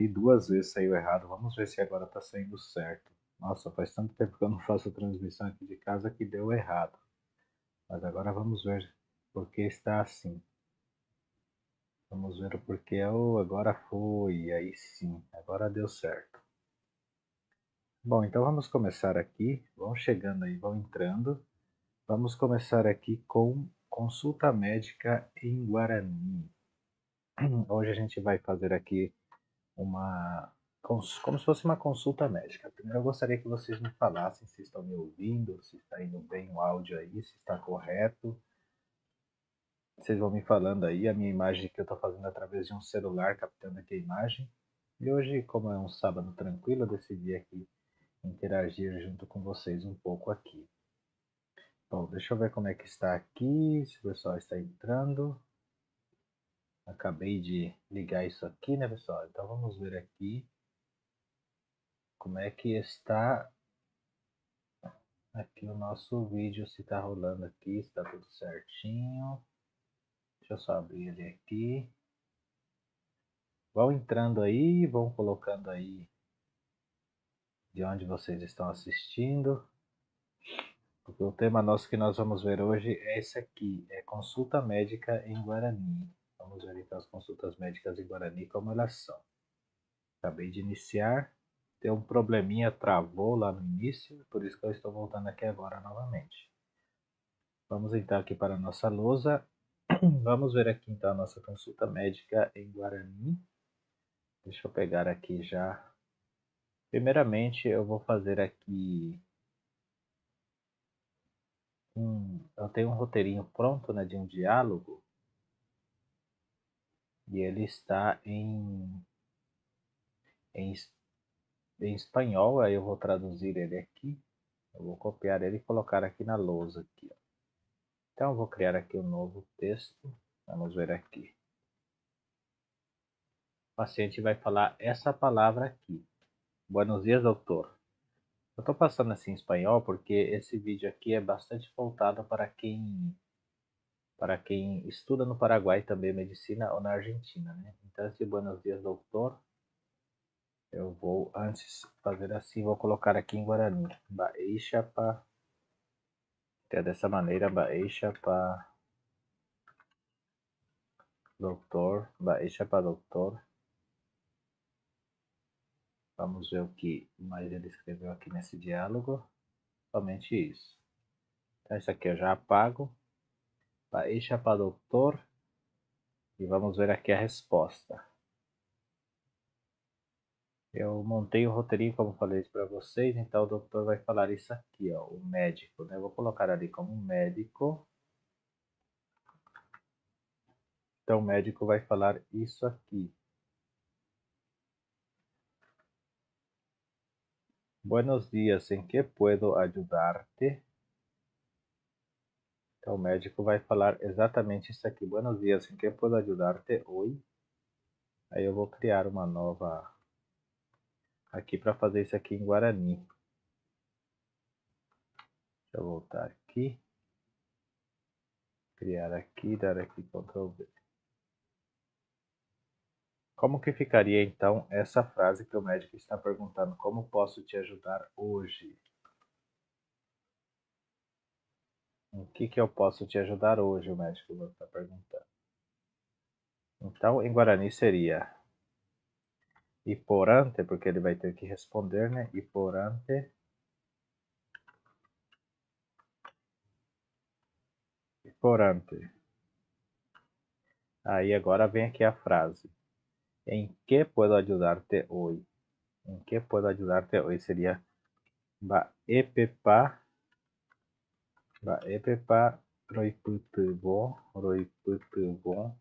E 2 vezes saiu errado. Vamos ver se agora está saindo certo. Nossa, faz tanto tempo que eu não faço transmissão aqui de casa que deu errado. Mas agora vamos ver por que está assim. Vamos ver o porquê. Oh, agora foi. Aí sim, agora deu certo. Bom, então vamos começar aqui. Vão chegando aí, vão entrando. Vamos começar aqui com consulta médica em Guarani. Hoje a gente vai fazer aqui uma como se fosse uma consulta médica. Primeiro eu gostaria que vocês me falassem se estão me ouvindo, se está indo bem o áudio aí, se está correto. Vocês vão me falando aí, a minha imagem que eu estou fazendo através de um celular, captando aqui a imagem. E hoje, como é um sábado tranquilo, eu decidi aqui interagir junto com vocês um pouco aqui. Bom, deixa eu ver como é que está aqui, se o pessoal está entrando. Acabei de ligar isso aqui, né, pessoal? Então vamos ver aqui como é que está aqui o nosso vídeo, se está rolando aqui, se está tudo certinho. Deixa eu só abrir ele aqui. Vão entrando aí, vão colocando aí de onde vocês estão assistindo. Porque o tema nosso que nós vamos ver hoje é esse aqui, é consulta médica em Guarani. Vamos ver então as consultas médicas em Guarani como elas são. Acabei de iniciar, deu um probleminha, travou lá no início, por isso que eu estou voltando aqui agora novamente. Vamos então aqui para a nossa lousa. Vamos ver aqui então a nossa consulta médica em Guarani. Deixa eu pegar aqui já. Primeiramente eu vou fazer aqui eu tenho um roteirinho pronto, né, de um diálogo. E ele está em, em espanhol, aí eu vou traduzir ele aqui. Eu vou copiar ele e colocar aqui na lousa aqui, ó. Então eu vou criar aqui um novo texto. Vamos ver aqui. O paciente vai falar essa palavra aqui. Buenos dias, doutor. Eu estou passando assim em espanhol porque esse vídeo aqui é bastante voltado para quem estuda no Paraguai também medicina ou na Argentina, né? Então esse buenos dias, doutor, eu vou antes fazer assim, vou colocar aqui em Guarani. Baixa para, que é dessa maneira, baixa para doutor, baixa para doutor. Vamos ver o que mais ele escreveu aqui nesse diálogo. Somente isso. Então isso aqui eu já apago. Baixa para doutor. E vamos ver aqui a resposta. Eu montei o roteirinho, como falei para vocês, então o doutor vai falar isso aqui, ó, o médico, né? Eu vou colocar ali como médico. Então o médico vai falar isso aqui. Buenos dias, ¿en qué puedo ayudarte? Então o médico vai falar exatamente isso aqui. Buenos dias, ¿en qué puedo ayudarte hoy? Aí eu vou criar uma nova aqui para fazer isso aqui em Guarani. Deixa eu voltar aqui. Criar aqui, dar aqui Ctrl V. Como que ficaria então essa frase que o médico está perguntando? Como posso te ajudar hoje? O que eu posso te ajudar hoje? O médico está perguntando. Então, em Guarani seria Iporante, porque ele vai ter que responder, né? Iporante. Iporante. Aí agora vem aqui a frase. Em que puedo ajudar-te hoje? Em que puedo ajudar-te hoje? Seria Baepepa. Baepepa roiputubon. Roiputubon.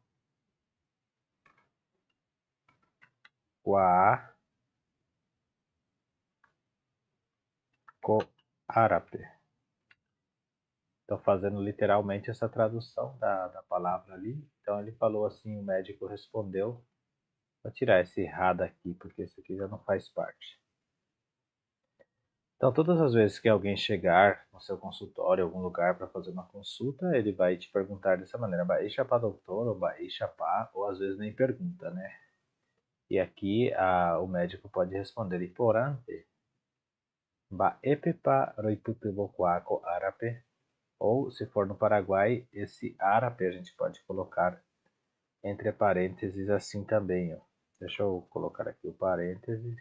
Wa Coarape. Estou fazendo literalmente essa tradução da palavra ali. Então ele falou assim, o médico respondeu. Vou tirar esse ra daqui, porque isso aqui já não faz parte. Então todas as vezes que alguém chegar no seu consultório, em algum lugar para fazer uma consulta, ele vai te perguntar dessa maneira, baixa para doutor, ou baixa para, ou às vezes nem pergunta, né? E aqui o médico pode responder importante. Ba epepa roiputuboquaco árape. Ou, se for no Paraguai, esse árape a gente pode colocar entre parênteses assim também. Ó. Deixa eu colocar aqui o parênteses.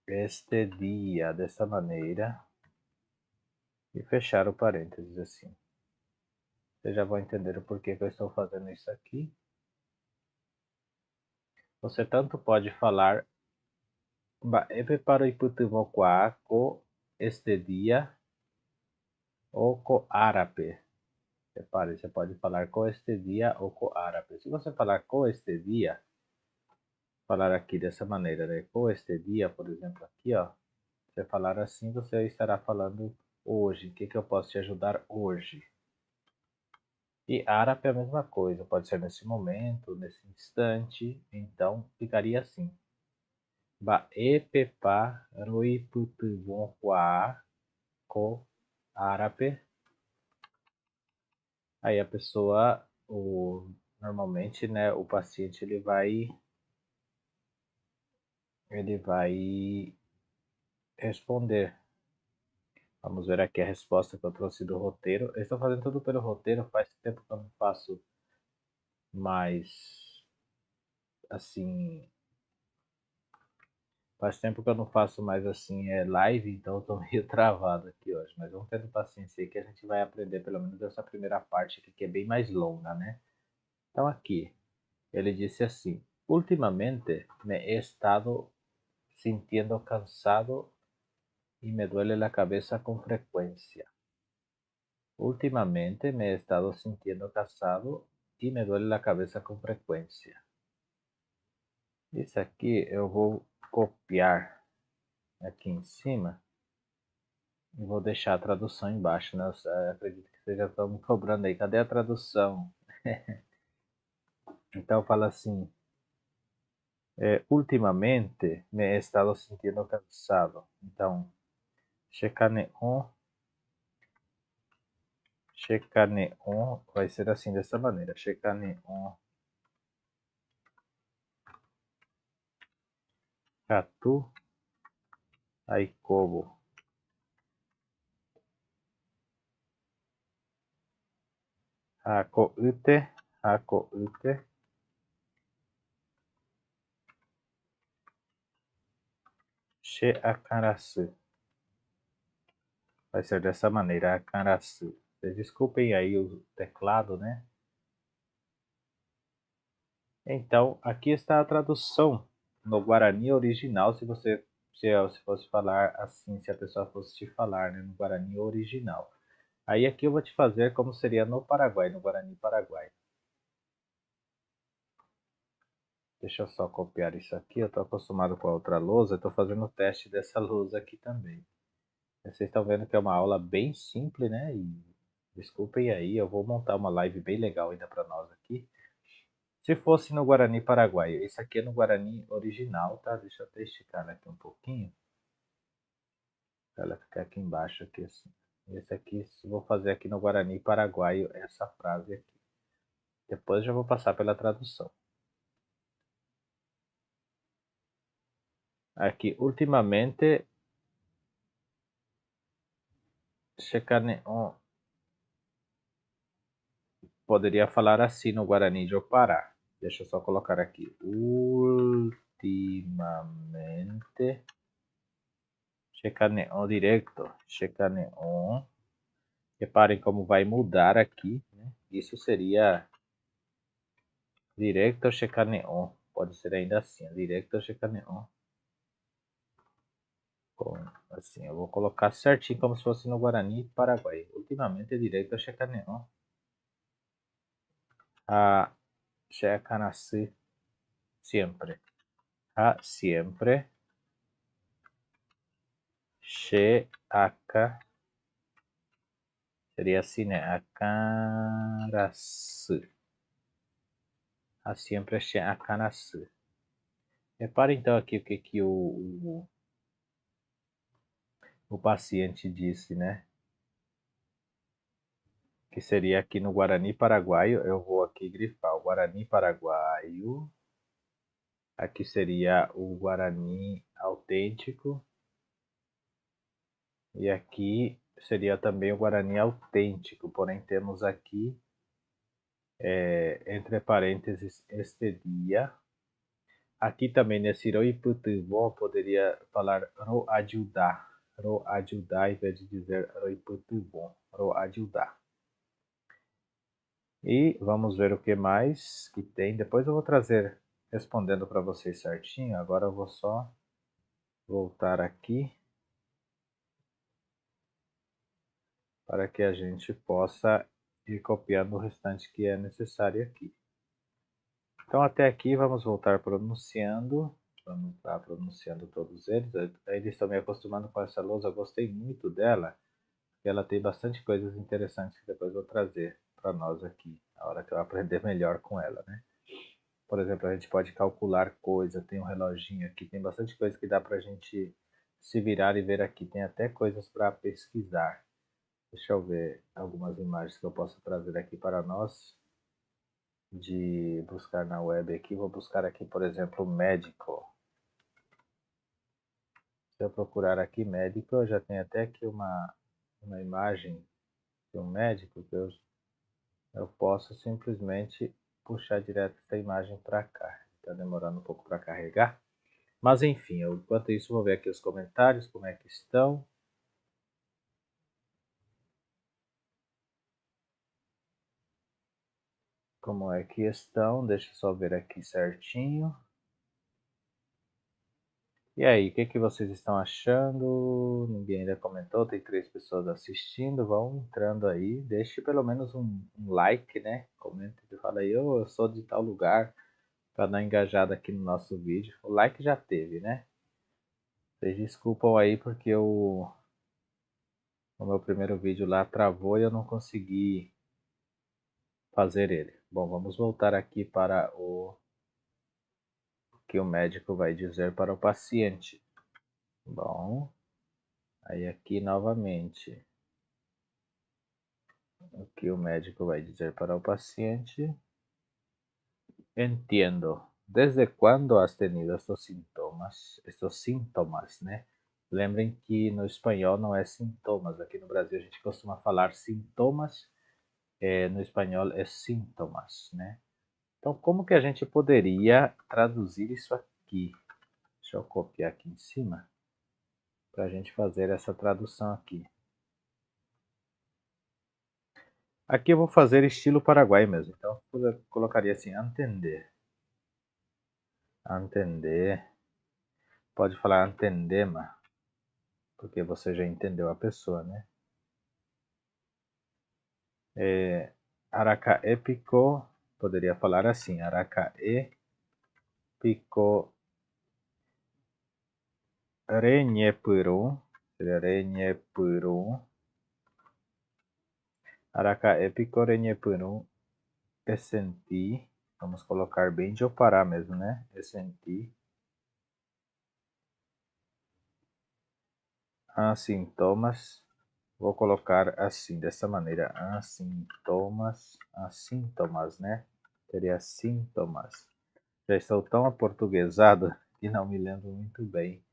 Este dia, dessa maneira. E fechar o parênteses assim. Vocês já vão entender o porquê que eu estou fazendo isso aqui. Você tanto pode falar Baebe para Iputumoquaco este dia ou co árabe. Repare, você pode falar com este dia ou com árabe. Se você falar com este dia, falar aqui dessa maneira, né? Com este dia, por exemplo, aqui, ó. Você falar assim, você estará falando hoje. O que eu posso te ajudar hoje? E árabe é a mesma coisa. Pode ser nesse momento, nesse instante. Então, ficaria assim. Ba e pepa roi putubon co árabe. Aí a pessoa, normalmente, né, o paciente ele vai responder. Vamos ver aqui a resposta que eu trouxe do roteiro. Eu estou fazendo tudo pelo roteiro, faz tempo que eu não faço mais, assim, faz tempo que eu não faço mais, assim, live, então eu tô meio travado aqui hoje. Mas vamos tendo paciência aí que a gente vai aprender pelo menos essa primeira parte aqui, que é bem mais longa, né? Então aqui, ele disse assim, ultimamente me he estado sintiendo cansado y me duele la cabeza con frecuencia. Últimamente me he estado sintiendo cansado y me duele la cabeza com frequência. Isso aqui eu vou copiar aqui em cima e vou deixar a tradução embaixo, né? Eu acredito que vocês já estão me cobrando aí. Cadê a tradução? Então fala assim, ultimamente me he estado sintiendo cansado. Então, Shekaneon vai ser assim, dessa maneira. Shekaneon Katu Aikobo. Hakoute. She Akarasu. Vai ser dessa maneira, Akarasu. Vocês desculpem aí o teclado, né? Então, aqui está a tradução no Guarani original, se fosse falar assim, se a pessoa fosse te falar, né, no Guarani original. Aí aqui eu vou te fazer como seria no Paraguai, no Guarani Paraguai. Deixa eu só copiar isso aqui, eu estou acostumado com a outra lousa, estou fazendo o teste dessa lousa aqui também. Vocês estão vendo que é uma aula bem simples, né? E desculpem aí, eu vou montar uma live bem legal ainda para nós aqui. Se fosse no Guarani Paraguai, esse aqui é no Guarani original, tá? Deixa eu até esticar aqui um pouquinho. Para ela ficar aqui embaixo, aqui assim. Esse aqui, vou fazer aqui no Guarani Paraguaio essa frase aqui. Depois já vou passar pela tradução. Aqui, ultimamente, Checaneon poderia falar assim no Guarani de Pará. Deixa eu só colocar aqui. Ultimamente. Checaneon direto. Checaneon. Reparem como vai mudar aqui. Né? Isso seria direto Checaneon. Pode ser ainda assim. Direto Checaneon. Assim, eu vou colocar certinho como se fosse no Guarani Paraguai. Ultimamente direto Checaneon. A Checanassi. Sempre. A sempre. Cheaca. Seria assim, né? Akarasu. A sempre é Akarasu. Repare então aqui o que o paciente disse, né? que seria aqui no Guarani Paraguaio. Eu vou aqui grifar o Guarani Paraguaio. Aqui seria o Guarani Autêntico. E aqui seria também o Guarani Autêntico, porém temos aqui, entre parênteses, este dia. Aqui também nesse Roiputubon poderia falar Roajudá. Roajudá em vez de dizer Roiputubon. Roajudá. E vamos ver o que mais que tem. Depois eu vou trazer respondendo para vocês certinho. Agora eu vou só voltar aqui para que a gente possa ir copiando o restante que é necessário aqui. Então até aqui vamos voltar pronunciando. Vamos estar pronunciando todos eles. Eles estão me acostumando com essa lousa. Eu gostei muito dela. Ela tem bastante coisas interessantes que depois eu vou trazer para nós aqui. Na hora que eu aprender melhor com ela, né? Por exemplo, a gente pode calcular coisa. Tem um reloginho aqui. Tem bastante coisa que dá para a gente se virar e ver aqui. Tem até coisas para pesquisar. Deixa eu ver algumas imagens que eu posso trazer aqui para nós. De buscar na web aqui. Vou buscar aqui, por exemplo, médico. Se eu procurar aqui médico, eu já tenho até aqui uma imagem de um médico que eu posso simplesmente puxar direto essa imagem para cá. Está demorando um pouco para carregar. Mas enfim, enquanto isso vou ver aqui os comentários, como é que estão. Como é que estão? Deixa eu só ver aqui certinho. E aí, o que vocês estão achando? Ninguém ainda comentou, tem 3 pessoas assistindo. Vão entrando aí, deixe pelo menos um like, né? Comenta e fala aí, eu sou de tal lugar, para dar engajada aqui no nosso vídeo. O like já teve, né? Vocês desculpam aí porque o meu primeiro vídeo lá travou e eu não consegui fazer ele. Bom, vamos voltar aqui para o que o médico vai dizer para o paciente. Bom, aí aqui novamente o que o médico vai dizer para o paciente. Entiendo. ¿Desde cuándo has tenido estos sintomas? Estos síntomas, né? Lembrem que no espanhol não é sintomas. Aqui no Brasil a gente costuma falar sintomas. No espanhol é sintomas, né? Então, como que a gente poderia traduzir isso aqui? Deixa eu copiar aqui em cima para a gente fazer essa tradução aqui. Aqui eu vou fazer estilo Paraguai mesmo. Então, eu colocaria assim, entender. Entender. Pode falar entendema, porque você já entendeu a pessoa, né? Aracaé picou, poderia falar assim, Aracaé picou Renhepuru, seria Renhepuru. Aracaé picou Renhepuru, eu senti, vamos colocar bem de Opará mesmo, né? Eu senti sintomas. Vou colocar assim, dessa maneira, sintomas, né? Seria sintomas. Já estou tão aportuguesado que não me lembro muito bem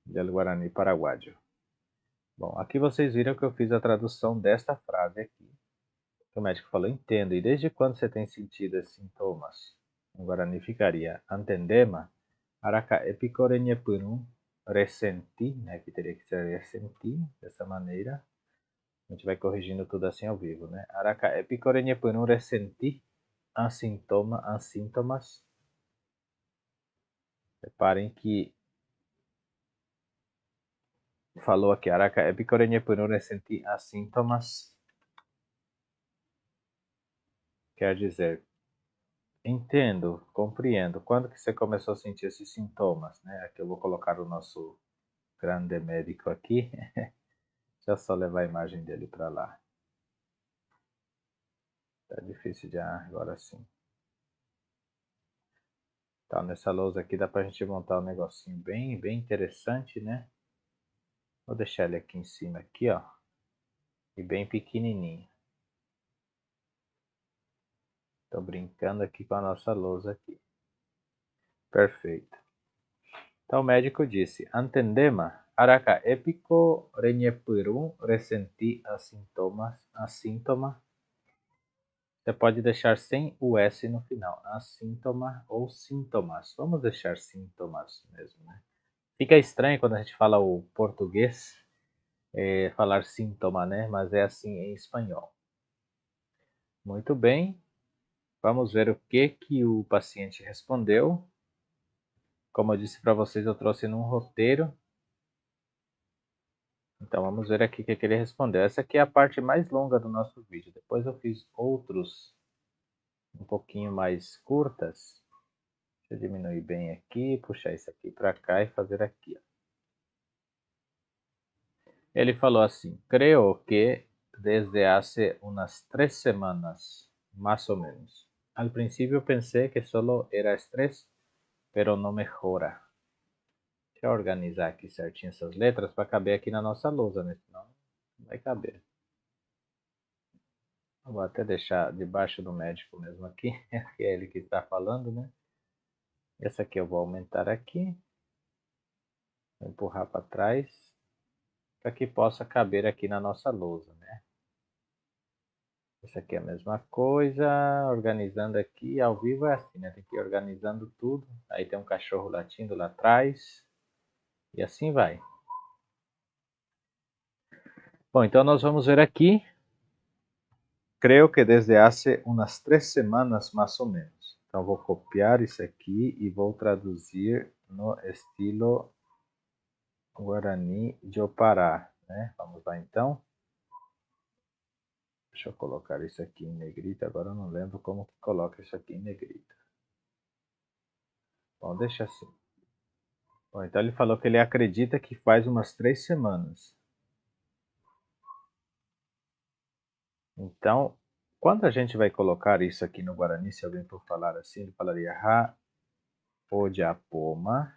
do Guarani Paraguaio. Bom, aqui vocês viram que eu fiz a tradução desta frase aqui. O médico falou, entendo. E desde quando você tem sentido esses sintomas? Em Guarani ficaria, antendema, araca epicorenhepunu, ressenti, né? Que teria que ser ressenti, dessa maneira. A gente vai corrigindo tudo assim ao vivo, né? Araca epicorenhepunu, ressenti, sintomas. Reparem que falou aqui, araca epicorenhepunu, ressenti, sintomas. Quer dizer, entendo, compreendo. Quando que você começou a sentir esses sintomas, né? Aqui eu vou colocar o nosso grande médico aqui. Deixa eu só levar a imagem dele para lá. Tá difícil de agora sim. Então, nessa lousa aqui dá pra gente montar um negocinho bem interessante, né? Vou deixar ele aqui em cima aqui, ó. E bem pequenininho. Tô brincando aqui com a nossa lousa aqui. Perfeito. Então o médico disse: Antendema, araca épico, renhepirum, ressenti assíntoma. Você pode deixar sem o S no final. Assíntoma ou sintomas. Vamos deixar sintomas mesmo, né? Fica estranho quando a gente fala o português, falar sintoma, né? Mas é assim em espanhol. Muito bem. Vamos ver o que o paciente respondeu. Como eu disse para vocês, eu trouxe num roteiro. Então vamos ver aqui o que ele respondeu. Essa aqui é a parte mais longa do nosso vídeo. Depois eu fiz outros um pouquinho mais curtas. Deixa eu diminuir bem aqui, puxar isso aqui para cá e fazer aqui. Ó. Ele falou assim: Creo que desde hace unas 3 semanas, más o menos. Al principio pensé que solo era estrés, pero no mejora. Deixa eu organizar aqui certinho essas letras para caber aqui na nossa lousa, né? Senão não vai caber. Vou até deixar debaixo do médico mesmo aqui, que é ele que está falando, né? Essa aqui eu vou aumentar aqui, vou empurrar para trás, para que possa caber aqui na nossa lousa, né? Essa aqui é a mesma coisa, organizando aqui, ao vivo é assim, né? Tem que ir organizando tudo. Aí tem um cachorro latindo lá atrás, e assim vai. Bom, então nós vamos ver aqui. Creo que desde hace unas 3 semanas más o menos. Então vou copiar isso aqui e vou traduzir no estilo Guarani de Pará, né? Vamos lá então. Deixa eu colocar isso aqui em negrita, agora eu não lembro como que coloca isso aqui em negrita. Bom, deixa assim. Bom, então ele falou que ele acredita que faz umas 3 semanas. Então, quando a gente vai colocar isso aqui no Guarani, se alguém for falar assim, ele falaria ha, odiapoma,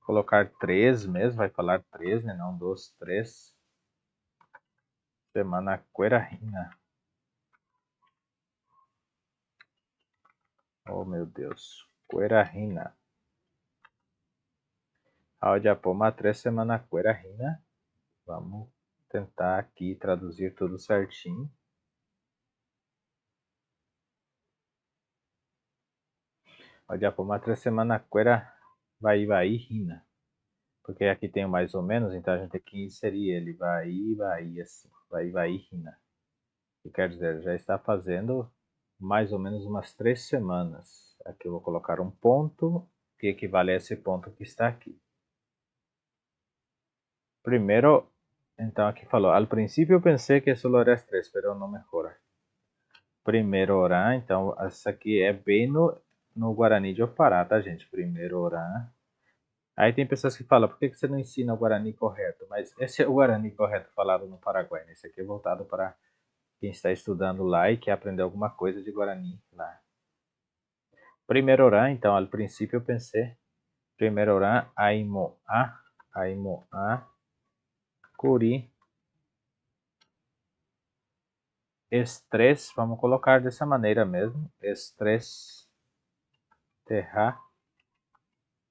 colocar 3 mesmo, vai falar 3, né? Não 2, 3. Semana Cuerajina. Oh, meu Deus. Cuerajina. Audiapoma 3 semana Cuerajina. Vamos tentar aqui traduzir tudo certinho. Audiapoma 3 semana Cuera vai rina. Porque aqui tem o mais ou menos, então a gente tem que inserir ele. Vai, assim. Vai, rina. Que quer dizer, já está fazendo mais ou menos umas 3 semanas. Aqui eu vou colocar um ponto, que equivale a esse ponto que está aqui. Primeiro, então aqui falou, al princípio pensei que só era estresse, pero não mejora. Primeiro orar, então essa aqui é bem no Guarani de Pará, tá gente? Primeiro orar. Aí tem pessoas que falam, por que você não ensina o Guarani correto? Mas esse é o Guarani correto falado no Paraguai, né? Esse aqui é voltado para quem está estudando lá e quer aprender alguma coisa de Guarani lá. Primeiro orar, então, ao princípio eu pensei, primeiro orar, aimoa, curi, estresse, vamos colocar dessa maneira mesmo, estresse, terra,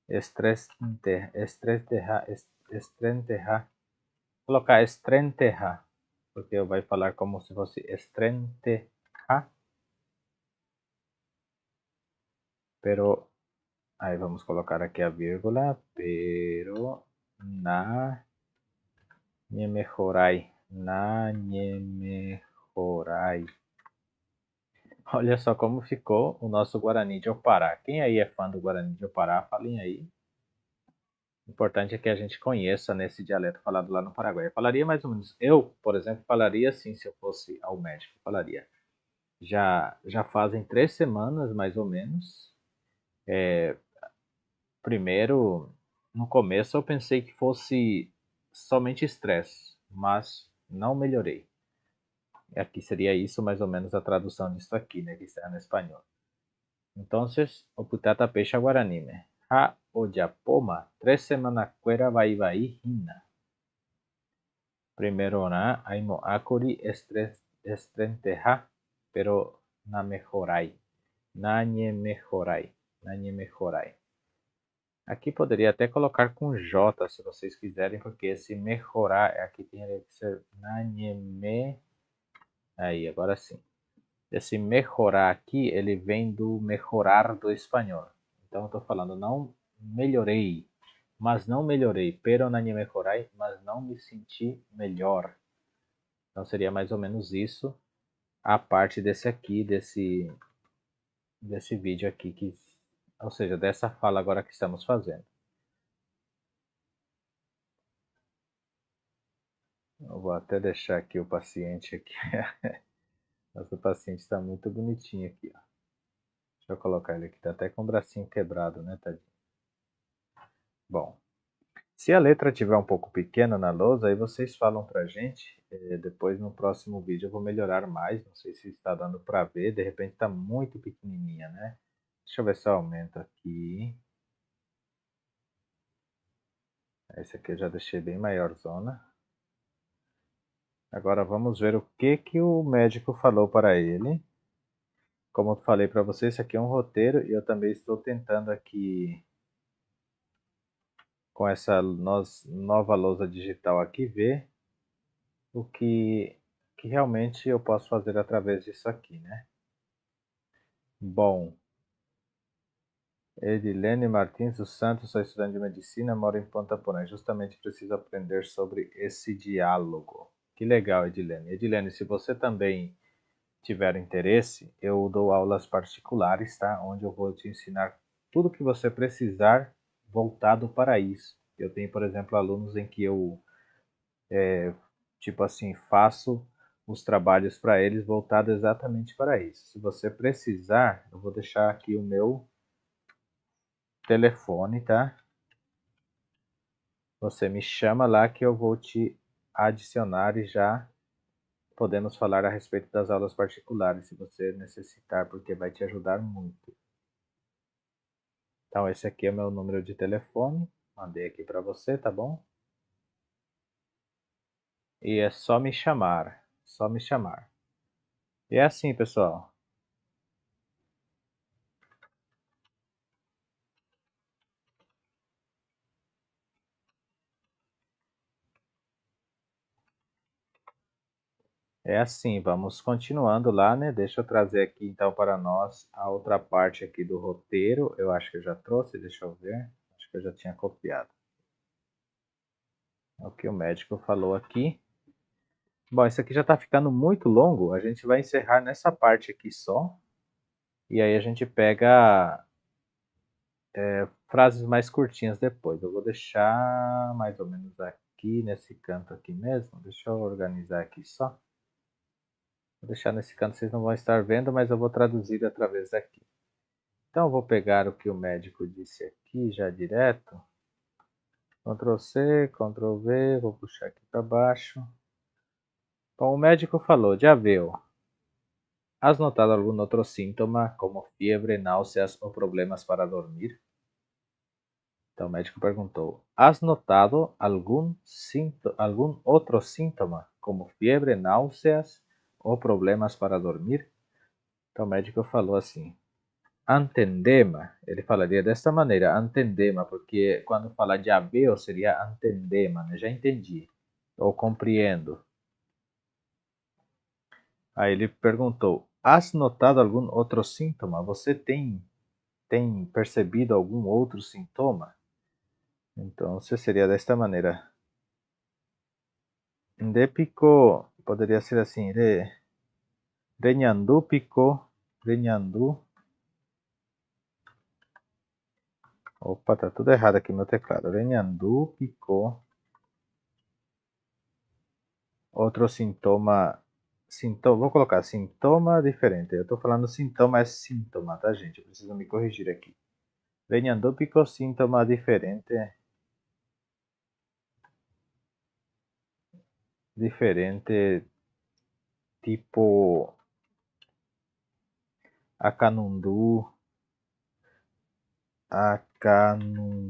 estresse, terra, estrenterra, colocar estrenterra, porque vai falar como se fosse estrenterra, pero, aí vamos colocar aqui a vírgula, pero, na, me mejorai, na, me mejorai. Olha só como ficou o nosso Guarani de Opará. Quem aí é fã do Guarani de Opará, falem aí. O importante é que a gente conheça nesse dialeto falado lá no Paraguai. Eu falaria mais ou menos. Eu, por exemplo, falaria assim se eu fosse ao médico. Falaria. Já fazem 3 semanas, mais ou menos. Primeiro, no começo eu pensei que fosse somente estresse, mas não melhorei. Aqui seria isso mais ou menos a tradução disso aqui, né, que está no espanhol. Entonces, o putata peixe guarani, né? Ha odiapoma, 3 semanas cuera vai hina. Primero na aimo acuri estrenteja, pero na mejorai. Nanye mejorai. Nanye mejorai. Aqui poderia até colocar com J, se vocês quiserem, porque esse mejorar aqui tem que ser nanye me. Aí, agora sim. Esse mejorar aqui, ele vem do mejorar do espanhol. Então eu estou falando, não melhorei, mas não melhorei. Pero nanye mejorai, mas não me senti melhor. Então seria mais ou menos isso. A parte desse aqui, desse vídeo aqui, ou seja, dessa fala agora que estamos fazendo. Eu vou até deixar aqui o paciente aqui. Nosso paciente está muito bonitinho aqui, ó. Deixa eu colocar ele aqui, tá até com o bracinho quebrado, né, tadinho? Bom, se a letra estiver um pouco pequena na lousa, aí vocês falam pra gente. Depois no próximo vídeo eu vou melhorar mais. Não sei se está dando para ver. De repente está muito pequenininha, né? Deixa eu ver se eu aumento aqui. Esse aqui eu já deixei bem maior zona. Agora vamos ver o que o médico falou para ele. Como eu falei para vocês, esse aqui é um roteiro e eu também estou tentando aqui, com essa nova lousa digital aqui, ver o que realmente eu posso fazer através disso aqui, né? Bom, Edilene Martins dos Santos, sou estudante de medicina, moro em Ponta Porã. Justamente preciso aprender sobre esse diálogo. Que legal, Edilene. Edilene, se você também tiver interesse, eu dou aulas particulares, tá? Onde eu vou te ensinar tudo que você precisar voltado para isso. Eu tenho, por exemplo, alunos em que eu, tipo assim, faço os trabalhos para eles voltado exatamente para isso. Se você precisar, eu vou deixar aqui o meu telefone, tá? Você me chama lá que eu vou te adicionar e já podemos falar a respeito das aulas particulares, se você necessitar, porque vai te ajudar muito. Então esse aqui é o meu número de telefone, mandei aqui para você, tá bom? E é só me chamar, só me chamar. E é assim, pessoal. É assim, vamos continuando lá, né? Deixa eu trazer aqui então para nós a outra parte aqui do roteiro. Eu acho que eu já trouxe, deixa eu ver. Acho que eu já tinha copiado. É o que o médico falou aqui. Bom, isso aqui já está ficando muito longo. A gente vai encerrar nessa parte aqui só. E aí a gente pega frases mais curtinhas depois. Eu vou deixar mais ou menos aqui, nesse canto aqui mesmo. Deixa eu organizar aqui só. Vou deixar nesse canto, vocês não vão estar vendo, mas eu vou traduzir através daqui. Então eu vou pegar o que o médico disse aqui já direto. Ctrl C, Ctrl V, vou puxar aqui para baixo. Bom, o médico falou, já viu. ¿Has notado algún otro síntoma, como fiebre, náuseas ou problemas para dormir? Então o médico perguntou: ¿Has notado algum outro síntoma, como fiebre, náuseas ou problemas para dormir? Então o médico falou assim: Antendema. Ele falaria desta maneira, antendema, porque quando fala de aveu seria antendema, né? Já entendi, ou compreendo. Aí ele perguntou: Has notado algum outro síntoma? Você tem percebido algum outro sintoma? Então, seria desta maneira. Depico poderia ser assim, Renhandu picou, Renhandu. Opa, tá tudo errado aqui no meu teclado. Renhandu picou. Outro sintoma, vou colocar sintoma diferente. Eu tô falando sintoma é síntoma, tá, gente? Eu preciso me corrigir aqui. Renhandu picou, sintoma diferente. Diferente, tipo acanundu, acanundu,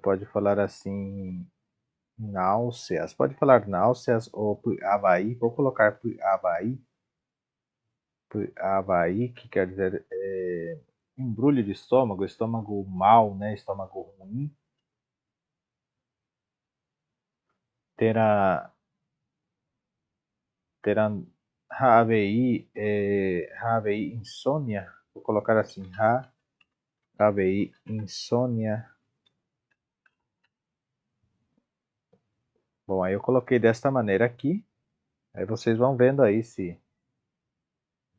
pode falar assim, Náuseas. Pode falar náuseas ou por Havaí. Vou colocar por Havaí. Por Havaí, que quer dizer embrulho de estômago, estômago mal, né? Estômago ruim. Terá Havaí insônia. Vou colocar assim, Havaí insônia. Bom, aí eu coloquei desta maneira aqui. Aí vocês vão vendo aí se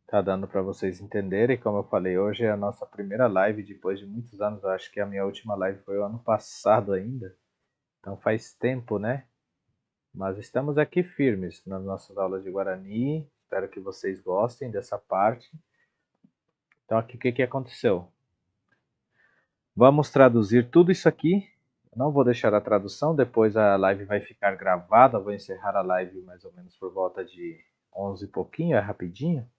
tá dando para vocês entenderem. Como eu falei, hoje é a nossa primeira live depois de muitos anos. Eu acho que a minha última live foi o ano passado ainda. Então faz tempo, né? Mas estamos aqui firmes nas nossas aulas de Guarani. Espero que vocês gostem dessa parte. Então aqui o que aconteceu? Vamos traduzir tudo isso aqui. Não vou deixar a tradução, depois a live vai ficar gravada. Vou encerrar a live mais ou menos por volta de 11 e pouquinho, é rapidinho.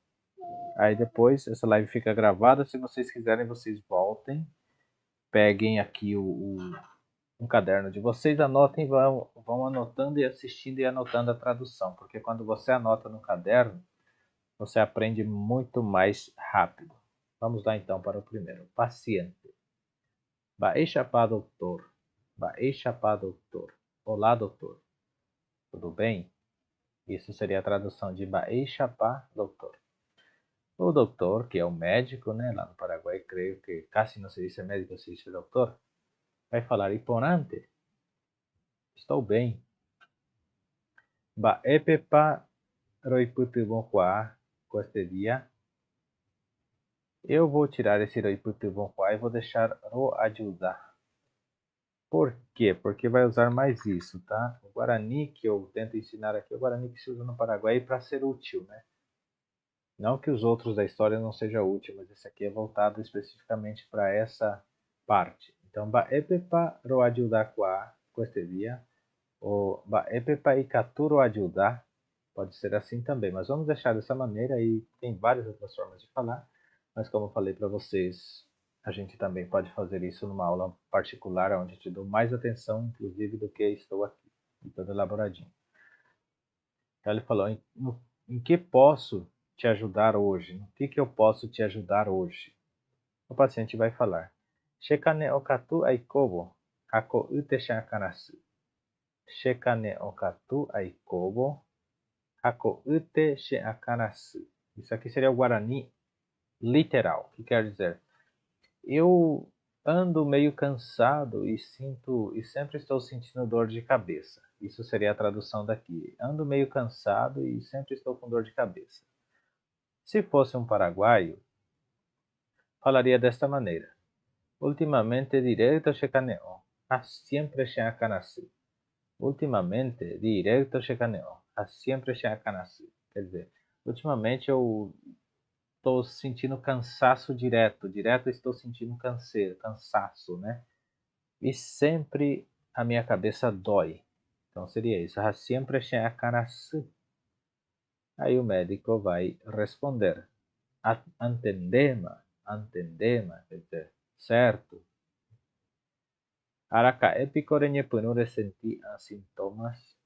Aí depois essa live fica gravada. Se vocês quiserem, vocês voltem. Peguem aqui um caderno de vocês, anotem, vão anotando e assistindo e anotando a tradução. Porque quando você anota no caderno, você aprende muito mais rápido. Vamos lá então para o primeiro. Paciente. Baixa para doutor. Baixa para doutor. Olá, doutor. Tudo bem? Isso seria a tradução de Baixa para doutor. O doutor, que é o médico, né? Lá no Paraguai, creio que quase não se diz médico, se diz doutor. Vai falar Iponante. Estou bem. Baepepa roiputubonquá este dia. Eu vou tirar esse roiputubonquá e vou deixar ro ajudar. Por quê? Porque vai usar mais isso, tá? O Guarani que eu tento ensinar aqui é o Guarani que se usa no Paraguai para ser útil, né? Não que os outros da história não sejam úteis, mas esse aqui é voltado especificamente para essa parte. Então, baepepa ro ajudar com este dia. O baepepa ikaturo ajudar. Pode ser assim também, mas vamos deixar dessa maneira e tem várias outras formas de falar. Mas como eu falei para vocês, a gente também pode fazer isso numa aula particular, onde eu te dou mais atenção, inclusive, do que estou aqui, e todo elaboradinho. Então ele falou, em que posso te ajudar hoje? No que eu posso te ajudar hoje? O paciente vai falar, Shekane okatu aikobo, hako ute shakanasu. Shekane okatu aikobo, hako ute shakanasu. Isso aqui seria o Guarani literal, que quer dizer, eu ando meio cansado e sempre estou sentindo dor de cabeça. Isso seria a tradução daqui. Ando meio cansado e sempre estou com dor de cabeça. Se fosse um paraguaio, falaria desta maneira. Ultimamente direto checaneo, sempre checanasi. Ultimamente direto checaneo, sempre checanasi. Quer dizer, ultimamente eu estou sentindo cansaço direto estou sentindo cansaço, né? E sempre a minha cabeça dói. Então seria isso, sempre checanasi. Aí o médico vai responder, antendema, quer dizer, certo. Araca epicorenye punure senti sintomas.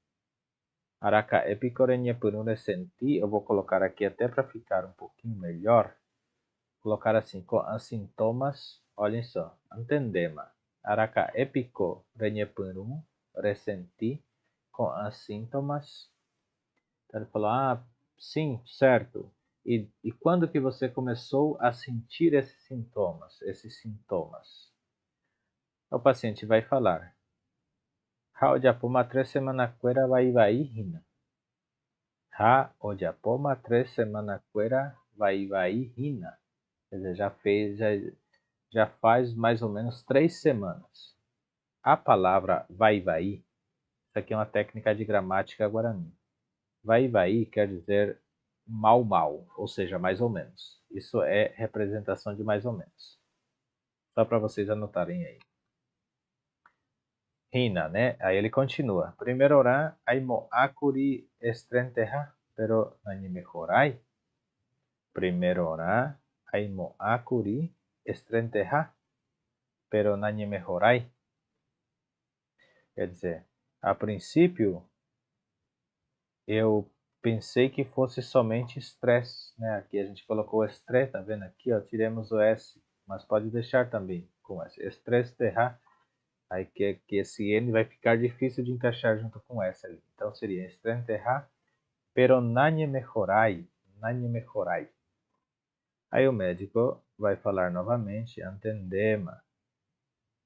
Araca epicorenye punure senti, eu vou colocar aqui até para ficar um pouquinho melhor. Colocar assim, com sintomas, olhem só, antendema. Araca epico renye punum, ressenti, com sintomas. Então ele falou, sim, certo. E quando que você começou a sentir esses sintomas? O paciente vai falar, Haojapoma 3 semana vai hina. Haojapoma 3 semana vai hina. Quer dizer, já faz mais ou menos 3 semanas. A palavra vai, isso aqui é uma técnica de gramática guarani. Vai quer dizer mal, ou seja, mais ou menos. Isso é representação de mais ou menos. Só para vocês anotarem aí. Hina, né? Aí ele continua. Primeiro orar, aimo akuri estrenteha, pero nani mejorai. Primeiro orar, aimo akuri estrenteha, pero nani mejorai. Quer dizer, A princípio, eu pensei que fosse somente estresse, né? Aqui a gente colocou o estresse, tá vendo aqui, ó, tiremos o S, mas pode deixar também com S. Estresse terra, aí que esse N vai ficar difícil de encaixar junto com S ali. Então seria estresse terra, pero nanye mejorai, nanye mejorai. Aí o médico vai falar novamente, antendema,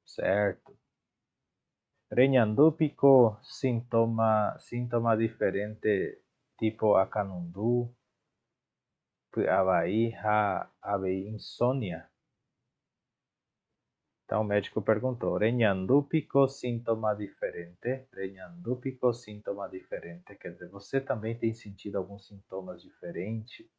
certo? Reñandupico, síntoma diferente, tipo acanundu, Havaí, Havaí, insônia. Então o médico perguntou, Reñandupico, síntoma diferente, Reñandupico, síntoma diferente, quer dizer, você também tem sentido alguns sintomas diferentes?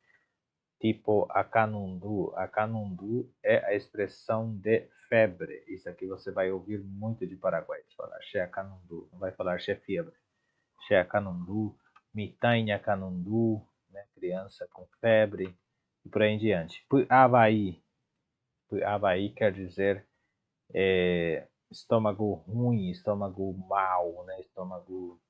Tipo acanundu. Acanundu é a expressão de febre. Isso aqui você vai ouvir muito de Paraguai. Falar che acanundu. Não vai falar che febre. Che acanundu. Mitanha acanundu. Né? Criança com febre. E por aí em diante. Havaí. Havaí quer dizer estômago ruim, estômago mau, né? Estômago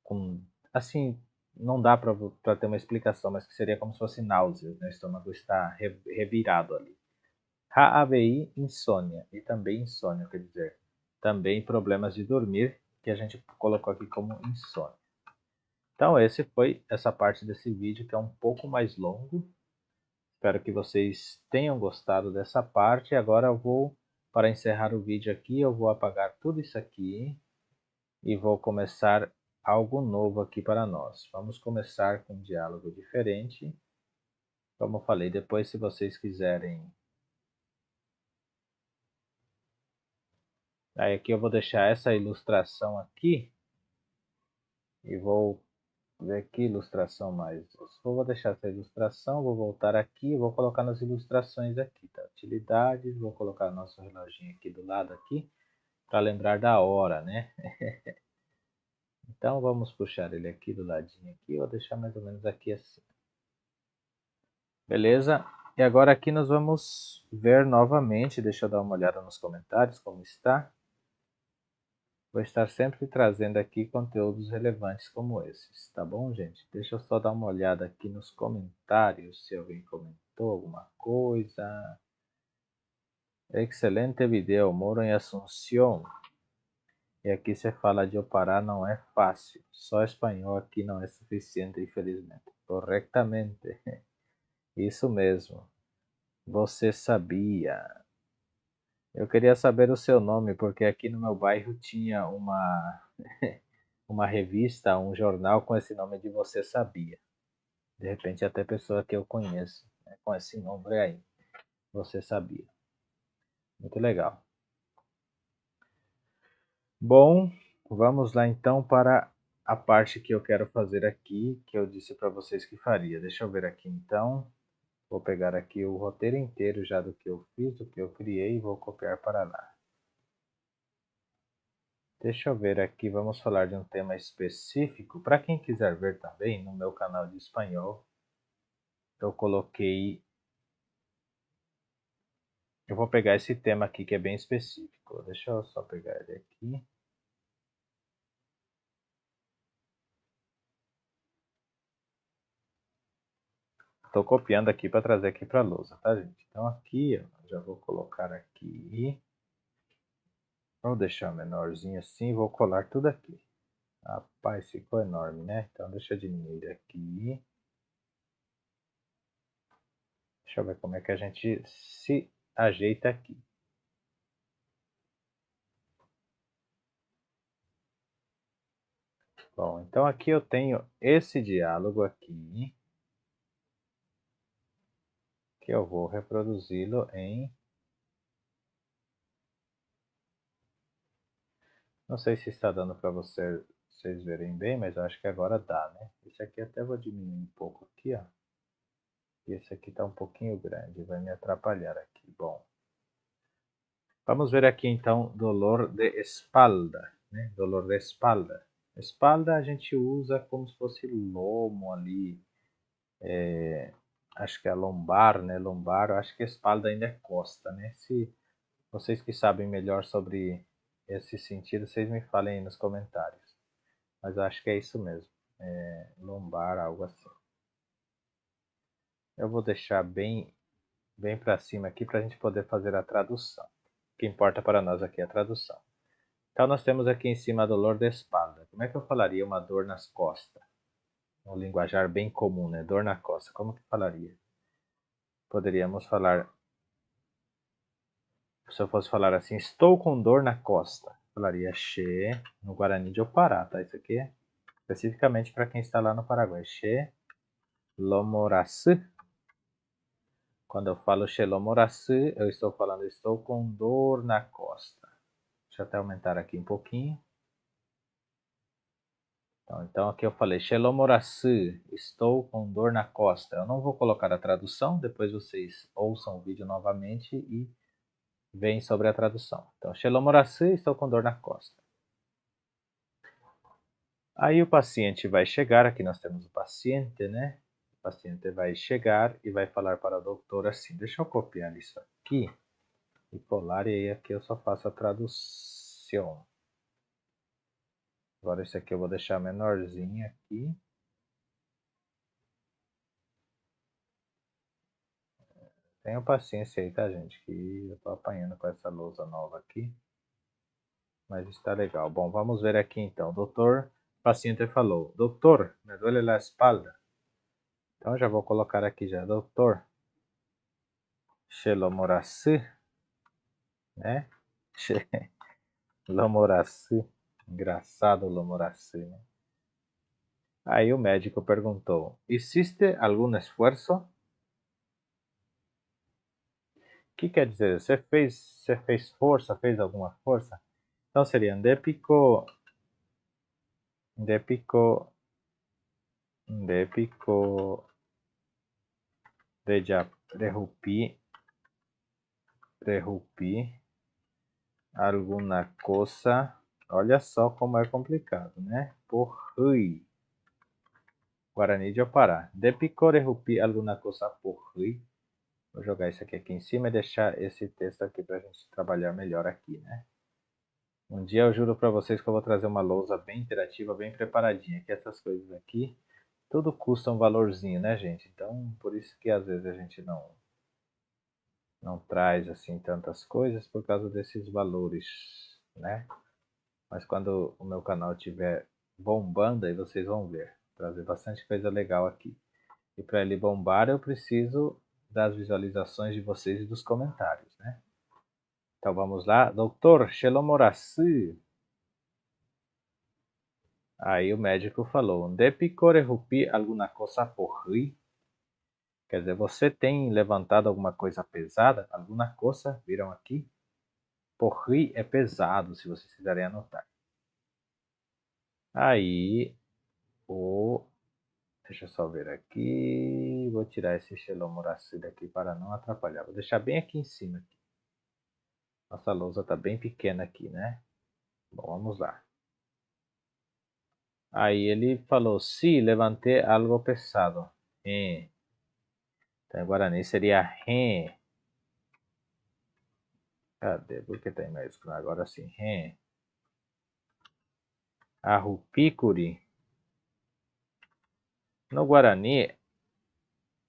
com, assim, não dá para ter uma explicação, mas que seria como se fosse náuseas, né? O estômago está revirado ali. HAVI, insônia, e também insônia, quer dizer, também problemas de dormir, que a gente colocou aqui como insônia. Então essa parte desse vídeo, que é um pouco mais longo. Espero que vocês tenham gostado dessa parte. Agora para encerrar o vídeo aqui, eu vou apagar tudo isso aqui e vou começar algo novo aqui para nós. Vamos começar com um diálogo diferente. Como eu falei, depois se vocês quiserem... Aí aqui eu vou deixar essa ilustração aqui. E vou ver que ilustração mais. Vou deixar essa ilustração, vou voltar aqui, vou colocar nas ilustrações aqui, tá? Utilidades, vou colocar nosso reloginho aqui do lado aqui, para lembrar da hora, né? Então vamos puxar ele aqui do ladinho aqui, vou deixar mais ou menos aqui assim. Beleza? E agora aqui nós vamos ver novamente, deixa eu dar uma olhada nos comentários como está. Vou estar sempre trazendo aqui conteúdos relevantes como esses, tá bom, gente? Deixa eu só dar uma olhada aqui nos comentários, se alguém comentou alguma coisa. Excelente vídeo, moro em Assunção. E aqui você fala de Pará, não é fácil. Só espanhol aqui não é suficiente, infelizmente. Corretamente. Isso mesmo. Você sabia. Eu queria saber o seu nome, porque aqui no meu bairro tinha uma revista, um jornal com esse nome de Você Sabia. De repente até pessoa que eu conheço, né, com esse nome aí. Você Sabia. Muito legal. Bom, vamos lá então para a parte que eu quero fazer aqui, que eu disse para vocês que faria. Deixa eu ver aqui então. Vou pegar aqui o roteiro inteiro já do que eu fiz, do que eu criei, e vou copiar para lá. Deixa eu ver aqui, vamos falar de um tema específico. Para quem quiser ver também, no meu canal de espanhol, eu coloquei... Eu vou pegar esse tema aqui que é bem específico. Deixa eu só pegar ele aqui. Estou copiando aqui para trazer aqui para a lousa, tá, gente? Então aqui, ó, já vou colocar aqui. Vou deixar menorzinho assim, vou colar tudo aqui. Rapaz, ficou enorme, né? Então deixa eu diminuir aqui. Deixa eu ver como é que a gente se ajeita aqui. Bom, então aqui eu tenho esse diálogo aqui, que eu vou reproduzi-lo em... Não sei se está dando para vocês verem bem, mas eu acho que agora dá, né? Esse aqui até vou diminuir um pouco aqui, ó. E esse aqui está um pouquinho grande, vai me atrapalhar aqui. Bom, vamos ver aqui então dolor de espalda, né? Dolor de espalda. Espalda a gente usa como se fosse lomo ali, acho que é lombar, né? Lombar, eu acho que espalda ainda é costa, né? Se vocês que sabem melhor sobre esse sentido, vocês me falem aí nos comentários. Mas eu acho que é isso mesmo. Lombar, algo assim. Eu vou deixar bem para cima aqui para a gente poder fazer a tradução. O que importa para nós aqui é a tradução. Então nós temos aqui em cima dolor de espalda. Como é que eu falaria uma dor nas costas? Um linguajar bem comum, né? Dor na costa. Como que falaria? Poderíamos falar, se eu fosse falar assim, estou com dor na costa. Falaria che, no Guarani de Opará, tá? Isso aqui é especificamente para quem está lá no Paraguai. Che, lomoraçu. Quando eu falo che lomoraçu, eu estou falando estou com dor na costa. Deixa eu até aumentar aqui um pouquinho. Então aqui eu falei, Shelomoraçu, estou com dor na costa. Eu não vou colocar a tradução, depois vocês ouçam o vídeo novamente e veem sobre a tradução. Então, Shelomoraçu, estou com dor na costa. Aí o paciente vai chegar, aqui nós temos o paciente, né? O paciente vai chegar e vai falar para o doutor assim, deixa eu copiar isso aqui e colar, e aí aqui eu só faço a tradução. Agora esse aqui eu vou deixar menorzinho aqui. Tenham paciência aí, tá, gente? Que eu tô apanhando com essa lousa nova aqui. Mas está legal. Bom, vamos ver aqui então. Doutor, o paciente falou. Doutor, me duele a espalda. Então já vou colocar aqui já. Doutor, Shelomoraçu, né? Lomoraçu. Engraçado Lomoraçu, né? Aí o médico perguntou. Existe algum esforço? O que quer dizer? Você fez força? Fez alguma força? Então seria Depico derrupi alguma coisa. Olha só como é complicado, né? Porrui. Guarani de Opará. Derrupi alguma coisa porrui. Vou jogar isso aqui em cima e deixar esse texto aqui para a gente trabalhar melhor aqui, né? Um dia eu juro para vocês que eu vou trazer uma lousa bem interativa, bem preparadinha. Que essas coisas aqui, tudo custa um valorzinho, né, gente? Então, por isso que às vezes a gente não traz assim tantas coisas por causa desses valores, né? Mas quando o meu canal estiver bombando, aí vocês vão ver. Trazer bastante coisa legal aqui. E para ele bombar, eu preciso das visualizações de vocês e dos comentários, né? Então vamos lá. Doutor Shelomoraçu. Aí o médico falou, Depicorerupi alguma coisa porri? Quer dizer, você tem levantado alguma coisa pesada? Alguma coisa, viram aqui? Porri é pesado, se vocês quiserem anotar. Aí, deixa eu só ver aqui, vou tirar esse Shelomoraçu daqui para não atrapalhar. Vou deixar bem aqui em cima. Aqui. Nossa lousa está bem pequena aqui, né? Bom, vamos lá. Aí ele falou, sim, levantei algo pesado. Então, em Guarani seria ré. Cadê? Por que tem maiúsculo? Agora sim, ré. Arrupicuri. No Guarani,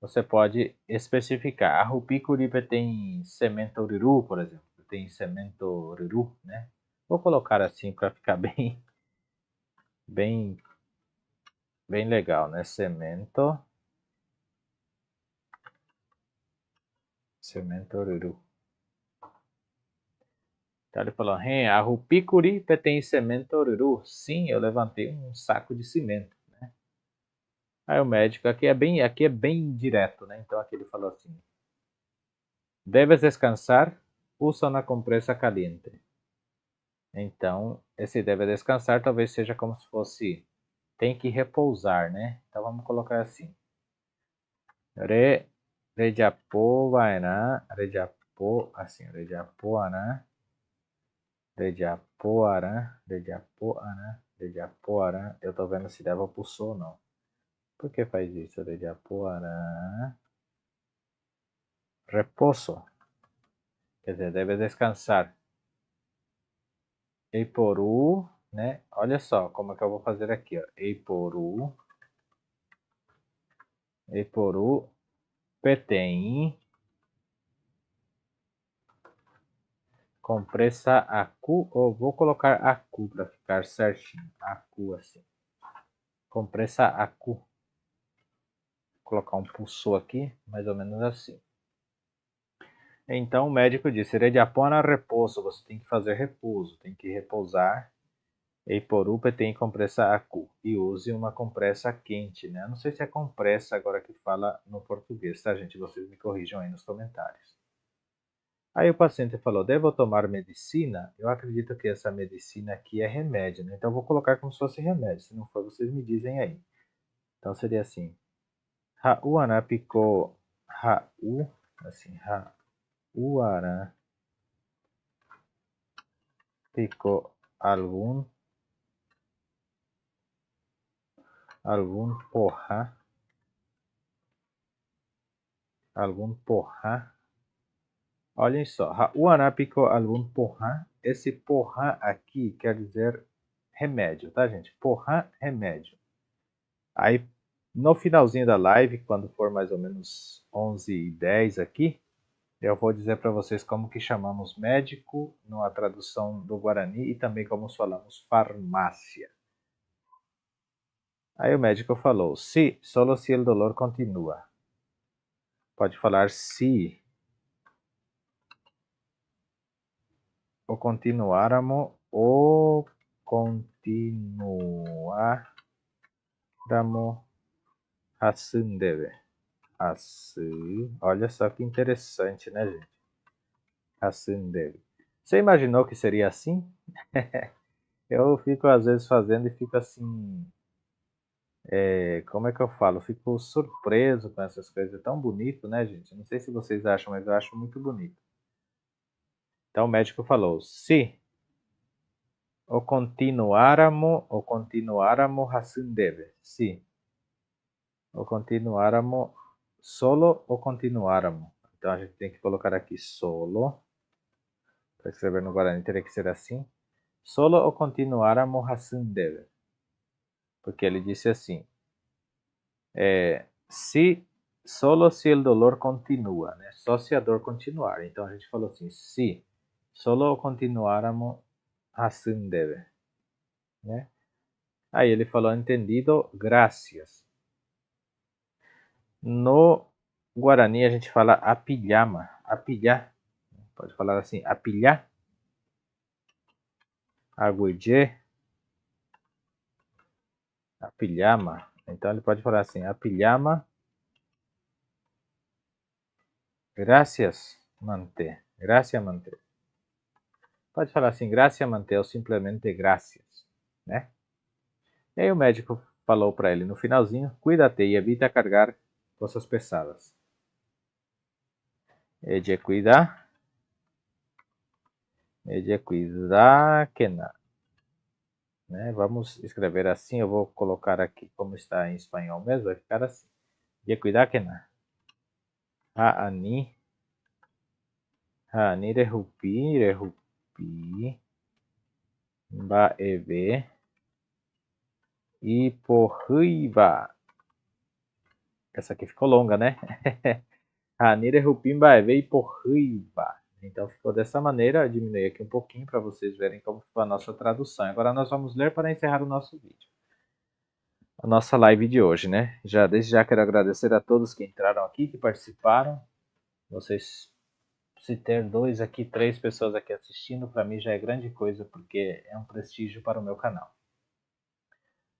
você pode especificar. Arrupicuri tem sementoriru, por exemplo. Tem sementoriru, né? Vou colocar assim para ficar bem, bem legal, né? Sementoriru. Então ele falou, arrupicuri tem sementoriru. Sim, eu levantei um saco de cimento. Aí o médico, aqui é bem direto, né? Então aqui ele falou assim, debes descansar, usa una compressa caliente. Então, esse deve descansar talvez seja como se fosse, tem que repousar, né? Então vamos colocar assim. Rejapoana, assim, rejapoarã. Eu tô vendo se leva pro sol ou não. Por que faz isso? Rejapoarã. Reposo. Quer dizer, deve descansar. Eiporu, né? Olha só como é que eu vou fazer aqui, ó. Eiporu, petém, compressa aku, ou vou colocar aku para ficar certinho. Aku assim. Compressa aku. Vou colocar um pulsor aqui, mais ou menos assim. Então o médico disse, Rediapona repouso, você tem que fazer repouso, tem que repousar. Eiporupe tem compressa aku. E use uma compressa quente, né? Eu não sei se é compressa agora que fala no português, tá, gente? Vocês me corrijam aí nos comentários. Aí o paciente falou, devo tomar medicina? Eu acredito que essa medicina aqui é remédio, né? Então eu vou colocar como se fosse remédio. Se não for, vocês me dizem aí. Então seria assim. Hauana picou Hau, assim, Hauana picou algum porra. Olhem só, Hauana picou algum porra. Esse porra aqui quer dizer remédio, tá, gente? Porra, remédio. Aí, no finalzinho da live, quando for mais ou menos 11h10 aqui, eu vou dizer para vocês como que chamamos médico na tradução do Guarani e também como falamos farmácia. Aí o médico falou, si, solo si el dolor continua. Pode falar si o continuáramos hasundeve. Olha só que interessante, né, gente? Hasundeve. Você imaginou que seria assim? Eu fico às vezes fazendo e fico assim, como é que eu falo? Eu fico surpreso com essas coisas. É tão bonito, né, gente? Não sei se vocês acham, mas eu acho muito bonito. Então o médico falou, se o continuáramos hasundeve. Se o continuáramos, solo o continuáramos. Então a gente tem que colocar aqui solo. Para escrever no Guarani teria que ser assim. Solo o continuáramos hasundeve. Porque ele disse assim, se solo se el dolor continua, né? Só se a dor continuar. Então a gente falou assim, se solo continuáramos hasundeve, né? Aí ele falou, entendido, graças. No Guarani a gente fala apilhama, apilhar. Pode falar assim, apilhar, aguedê, apilhama. Então ele pode falar assim, apilhama, graças, manter, graças, manter. Pode falar assim, graças, manter, ou simplesmente graças, né? E aí o médico falou para ele no finalzinho, cuida-te e evita carregar coisas pesadas. E de cuidar que não. Né? Vamos escrever assim, eu vou colocar aqui como está em espanhol mesmo, vai ficar assim. De cuidar que não. Haani rehupi, baeve, iporriba. Essa aqui ficou longa, né? Haani rehupi, baeve, iporriba. Então ficou dessa maneira, eu diminui aqui um pouquinho para vocês verem como ficou a nossa tradução. Agora nós vamos ler para encerrar o nosso vídeo. A nossa live de hoje, né? Desde já quero agradecer a todos que entraram aqui, que participaram. Vocês, se ter 2 aqui, 3 pessoas aqui assistindo, para mim já é grande coisa, porque é um prestígio para o meu canal.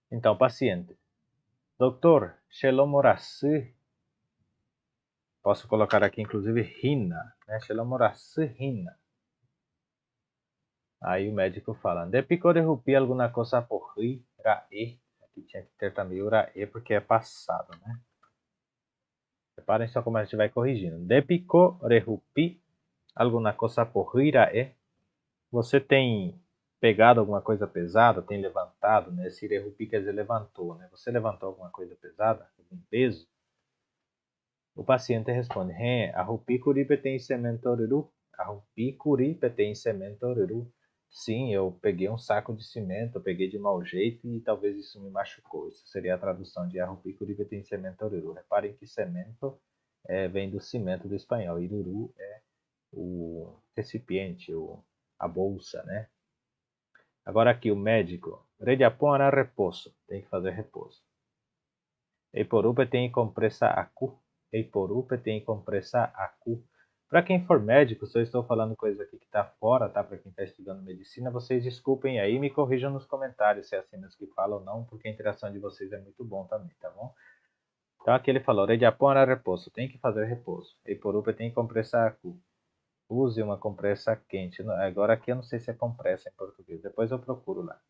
Então, paciente. Doutor, Xelomorassi, posso colocar aqui inclusive Rina, né? Xelomorassi Rina. Aí o médico fala, de picou de rupi alguma coisa por rae. Aqui tinha que ter também o rae, porque é passado, né? Reparem só como a gente vai corrigindo. De picou de rupi alguma coisa por rae. Você tem pegado alguma coisa pesada, tem levantado, né? Esse irerupi quer dizer levantou, né? Você levantou alguma coisa pesada, algum peso? O paciente responde, a rupi curi petém sementoruru. A rupi curi petém sementoruru. Sim, eu peguei um saco de cimento, eu peguei de mau jeito e talvez isso me machucou. Isso seria a tradução de arrupico de tem cimento ururu. Reparem que cimento vem do cimento do espanhol. Iruru é o recipiente, a bolsa, né? Agora aqui o médico. Rediapona repouso. Tem que fazer repouso. Eiporupa tem compressa acu. Eiporupa tem compressa acu. Para quem for médico, se eu estou falando coisa aqui que está fora, tá? Para quem está estudando medicina, vocês desculpem aí e me corrijam nos comentários se é assim mesmo que fala ou não, porque a interação de vocês é muito bom também, tá bom? Então aqui ele falou, Rediapona repouso, tem que fazer repouso. Eiporupa tem compressa acu. Use uma compressa quente. Agora aqui eu não sei se é compressa em português, depois eu procuro lá.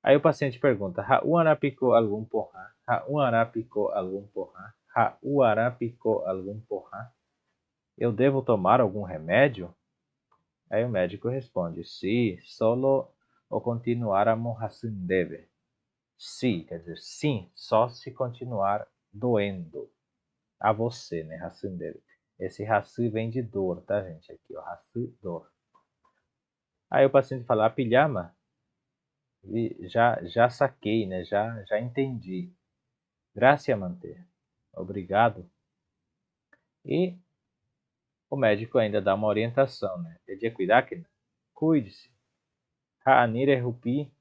Aí o paciente pergunta, Hauana picou algum porra? Hauana picou algum porra? Hauana picou algum porra? Eu devo tomar algum remédio? Aí o médico responde, sim, solo o continuáramos assim deve. Sim, quer dizer, sim, só se continuar doendo a você, né? Assim deve. Esse raci vem de dor, tá, gente? Aqui, ó, raci, dor. Aí o paciente fala, a pijama? Já saquei, né? Já entendi. Graça a manter. Obrigado. E o médico ainda dá uma orientação, né? Ele diz cuidar que cuide-se. Raanira rupi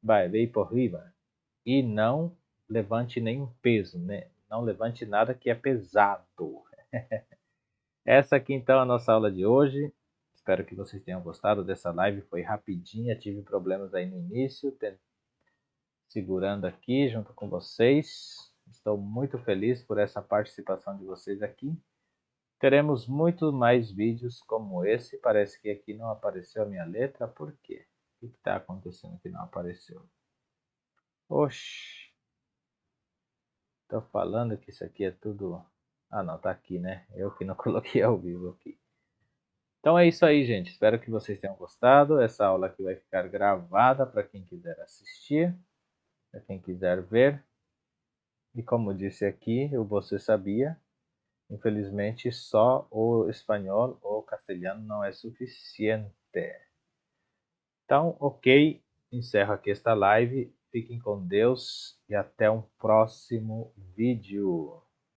vai por riba. E não levante nenhum peso, né? Não levante nada que é pesado. Essa aqui então é a nossa aula de hoje. Espero que vocês tenham gostado dessa live. Foi rapidinha, tive problemas aí no início, segurando aqui junto com vocês. Estou muito feliz por essa participação de vocês aqui. Teremos muito mais vídeos como esse. Parece que aqui não apareceu a minha letra. Por quê? O que está acontecendo que não apareceu? Oxi. Estou falando que isso aqui é tudo... Ah, não. Tá aqui, né? Eu que não coloquei ao vivo aqui. Então é isso aí, gente. Espero que vocês tenham gostado. Essa aula aqui vai ficar gravada para quem quiser assistir. Para quem quiser ver. E como disse aqui, o Você Sabia... Infelizmente, só o espanhol ou o castelhano não é suficiente. Então, ok, encerro aqui esta live. Fiquem com Deus e até um próximo vídeo.